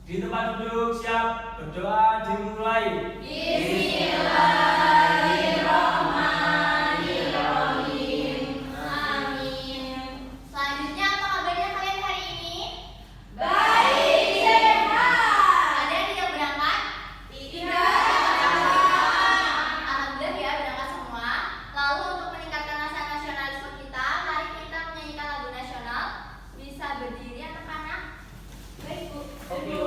Di tempat duduk siap, berdoa dimulai. Bismillahirrahmanirrahim. Amin. Selanjutnya apa kabarnya kalian hari ini? Baik, sehat. Ada yang tidak berangkat? Tidak. Alhamdulillah ya berangkat semua. Lalu untuk meningkatkan rasa nasionalisme kita, mari kita menyanyikan lagu nasional. Bisa berdiri anak-anak? Baik, Bu. Oke.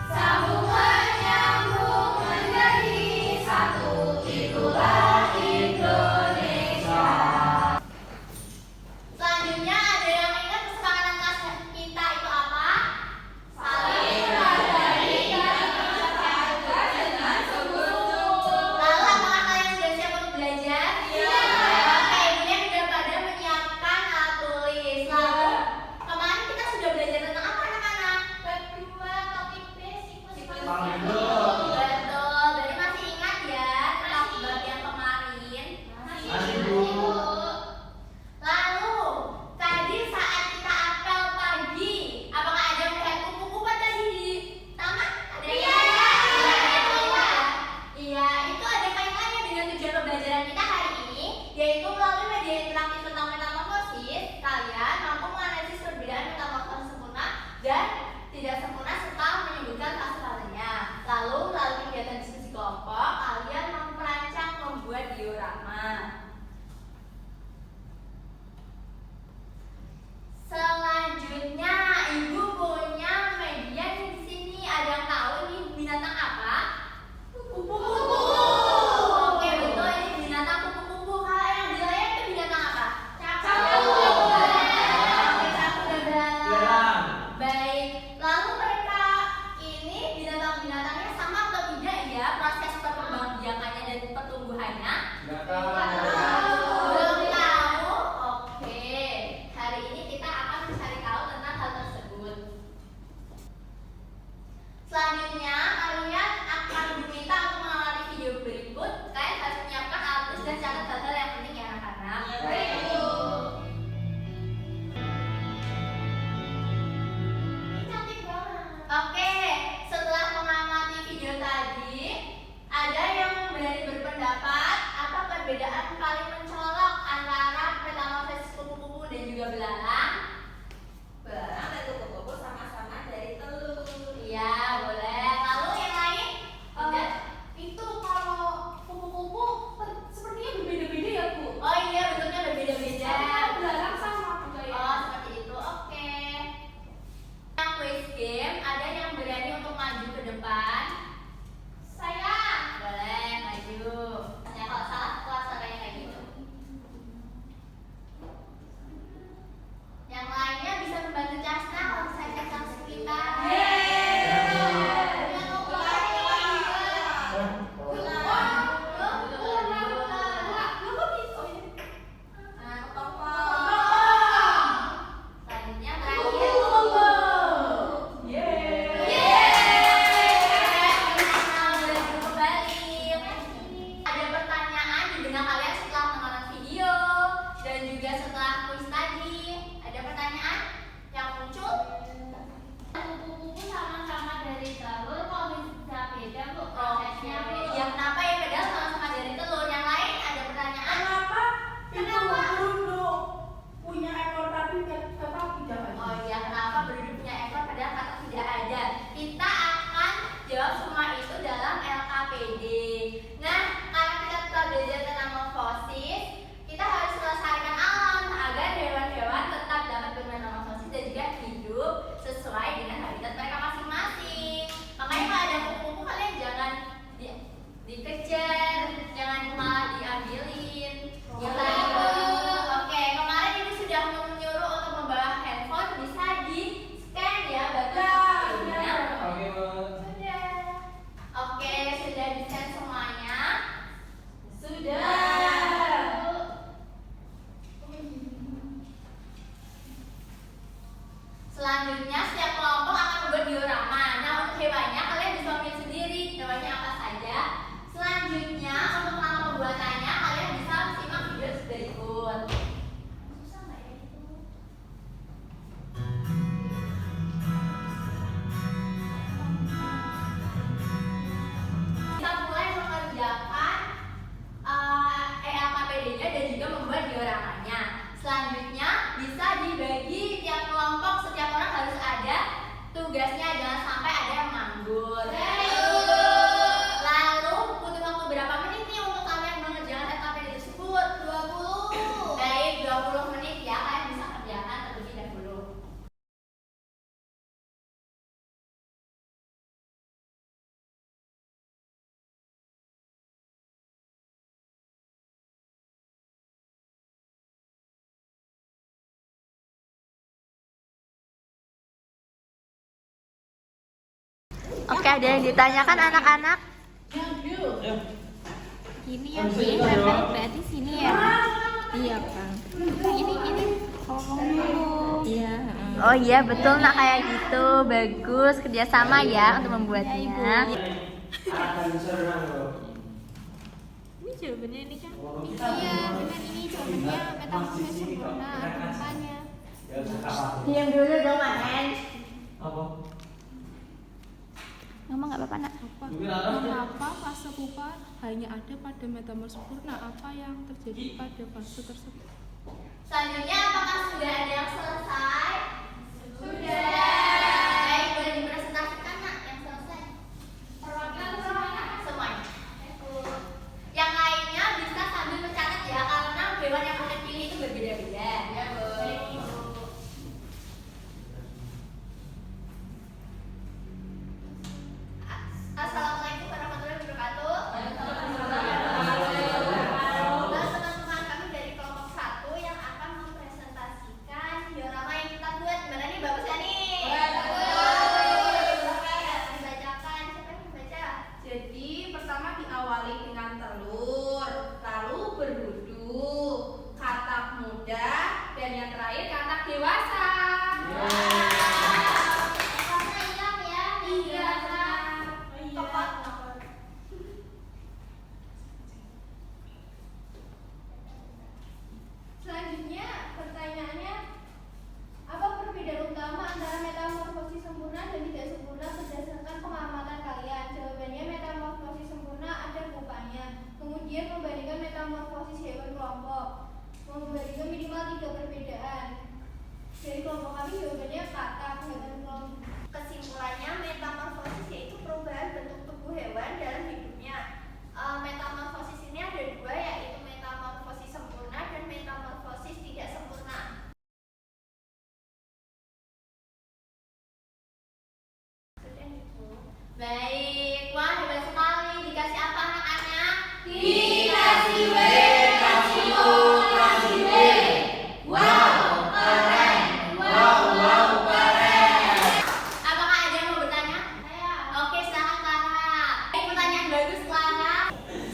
Sambung menyambung menjadi satu, itulah Indonesia. Selanjutnya ada yang ingat kesepakatan kelas kita itu apa? Saling menghargai dan bersahabat dengan sungguh-sungguh. Lalu apakah kalian sudah siap untuk belajar? Iya. Oke, kemudian sudah pada menyiapkan alat tulis. Lalu kemarin kita sudah belajar tentang apa anak-anak? Bab 2 topik basic Betul. Betul, berarti masih ingat ya tentang bab yang kemarin? Masih, Bu. Lalu, tadi saat kita apel pagi, apakah ada yang melihat kupu-kupu tadi di taman? Ada yang lihat? Iya, itu ada kaitannya dengan tujuan pembelajaran kita hari ini, yaitu melalui media interaktif tentang metamorfosis, kalian mampu menganalisis perbedaan metamorfosis sempurna dan tidak sempurna serta menyebutkan fase-fasenya. Lalu, melalui kegiatan diskusi kelompok, kalian mampu merancang membuat diorama. Selanjutnya, Ibu punya media nih di sini. Ada yang tahu ini binatang apa? Kupu-kupu. Oke, betul ini binatang kupu-kupu. Kalau yang di layar itu binatang apa? Capung. Oke, capung dan belalang. Belalang. Baik. Lalu mereka ini binatang-binatangnya sama atau tidak ya proses perkembangbiakannya dan pertumbuhannya? Nggak tahu. Belum tahu? Oke. Hari ini kita akan mencari tahu tentang hal tersebut. Selanjutnya, kalian akan diminta untuk mengamati video berikut. Kalian harus menyiapkan alat tulis dan catat hal-hal yang penting ya anak-anak. Baik, Bu. Ini cantik banget. Oke, setelah mengamati video tadi, ada yang berani berpendapat apa perbedaan paling mencolok antara metamorfosis kupu-kupu dan juga belalang? Belalang dan kupu-kupu sama-sama dari telur. Iya, boleh. Lalu yang lain? Itu kalau kupu-kupu sepertinya berbeda-beda ya, Bu? Oh iya, bentuknya berbeda-beda. Belalang sama juga ya. Oh, seperti itu. Oke. Yang quiz game, ada yang berani untuk maju ke depan? Saya. Boleh, maju. Ya, kalau salah, kelas caranya kayak gitu. Yang lainnya bisa membantu Casna kalau saya cek sama kita. Selanjutnya terakhir. Ada pertanyaan di benak kalian setelah menonton video dan juga setelah kuis tadi. Ada pertanyaan yang muncul? Kupu-kupu sama-sama dari telur, kok bisa beda Bu prosesnya? Ya kenapa ya, padahal sama-sama dari telur. Yang lain ada pertanyaan? Kenapa? Berunduk punya ekor tapi tetap tidak ada. Oh iya, kenapa berduduk punya ekor padahal kata tidak ada? Kita akan jawab semua itu dalam LKPD. Nah, karena kita telah belajar tentang morfosis, kita harus melestarikan alam agar hewan-hewan tetap dapat bermetamorfosis dan juga hidup sesuai dengan habitat mereka masing-masing. Makanya kalau ada kupu-kupu kalian jangan dikejar, jangan malah diambilin. Gitu. Oke, kemarin ibu sudah menyuruh untuk membawa handphone, bisa di scan ya bagian. Oke, Bu. Sudah. Oke, sudah di scan semuanya. Sudah. Selanjutnya setiap kelompok akan membuat diorama. Nah, untuk hewannya kalian bisa memilih sendiri hewannya apa saja. Selanjutnya untuk tugasnya jangan sampai ada yang nganggur. Lalu butuh waktu berapa menit nih untuk kalian mengerjakan etapa tersebut? 20. Baik, 20 menit ya, kalian bisa kerjakan terlebih dahulu. Oke, ada yang ditanyakan anak-anak? Gini ya, kan berarti sini ya. Iya, Kang. Ini ngomong dulu. Iya, Oh iya, betul nak, kayak gitu. Bagus, kerjasama ya untuk membuatnya. Ini jawabannya ini kan. Iya, benar ini jawabannya metamorfosis sempurna depannya. Diam dulu dong, Mahen. Apa? Ngomong nggak apa-apa nak? Mengapa fase pupa hanya ada pada metamorfosis sempurna? Apa yang terjadi pada fase tersebut? Selanjutnya apakah sudah ada yang selesai? Sudah. Baik, boleh dipresentasikan nak yang selesai. Perwakilan semuanya. Yang lainnya bisa sambil mencatat ya, karena hewan yang kalian pilih itu berbeda-beda. Ya, Bu. Assalamualaikum warahmatullahi wabarakatuh. Teman-teman kami dari kelompok 1 yang akan mempresentasikan diorama yang kita buat. Gimana nih, bagus ya nih? Dibacakan, siapa yang membaca? Jadi pertama diawali dengan telur, lalu berwudu, katak muda, dan yang terakhir katak dewasa. Warna hilang ya? Iya, Kak. Tepat. Selanjutnya, pertanyaannya, apa perbedaan utama antara metamorfosis sempurna dan tidak sempurna berdasarkan pengamatan kalian? Jawabannya, metamorfosis sempurna ada pupanya. Kemudian membandingkan metamorfosis hewan kelompok, membandingkan minimal 3 perbedaan. Dari kelompok kami jawabannya katak hewan kelompok. Kesimpulannya, metamorfosis yaitu perubahan bentuk tubuh hewan dalam hidupnya. Metamorfosis ini ada dua, yaitu metamorfosis sempurna dan metamorfosis tidak sempurna. Baik, wah hebat sekali. Dikasih apa anak-anak? Dikasih W, kasih O, kasih W. Wow, keren. Wow, keren. Apakah ada yang mau bertanya? Oke, silakan Clara. Baik, pertanyaan bagus Clara.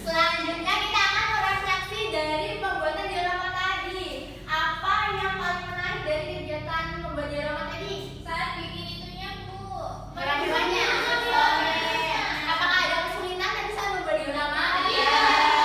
Selanjutnya kita akan merefleksi dari pembuatan diorama tadi. Apa yang paling menarik dari kegiatan membuat diorama tadi? Saat bikin itunya, Bu. Hewan-hewannya. Oke. Apakah ada kesulitan tadi saat membuat diorama? Iya.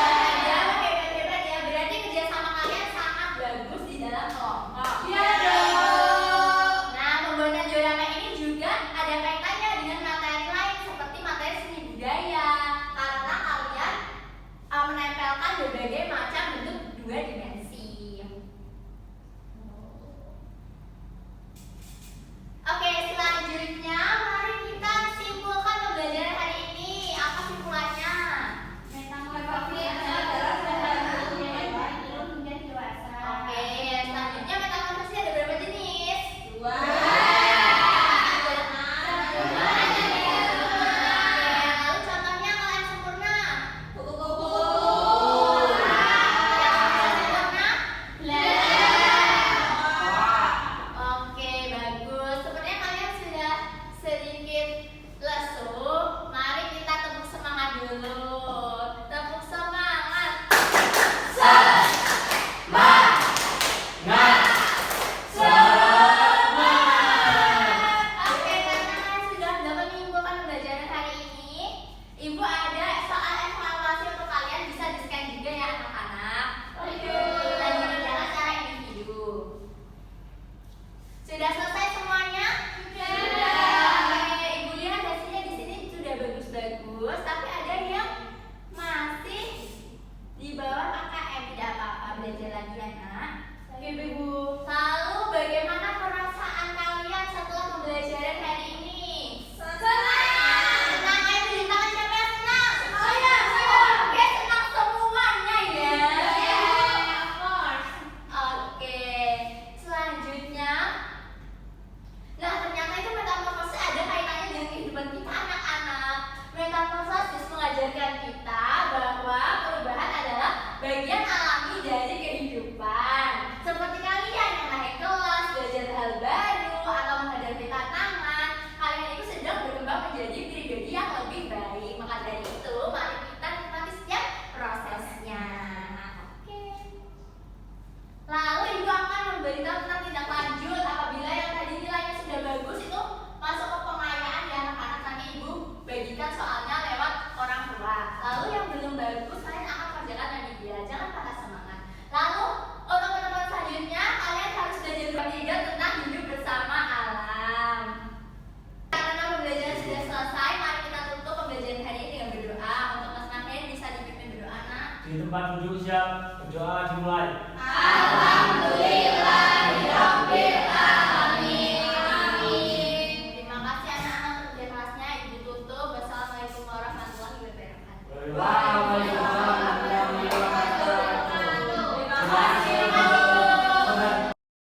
tempat duduk siap, berdoa dimulai. Terima kasih anak-anak kerja kerasnya. Ibu tutup. Wassalamualaikum warahmatullahi wabarakatuh. Waalaikumsalam.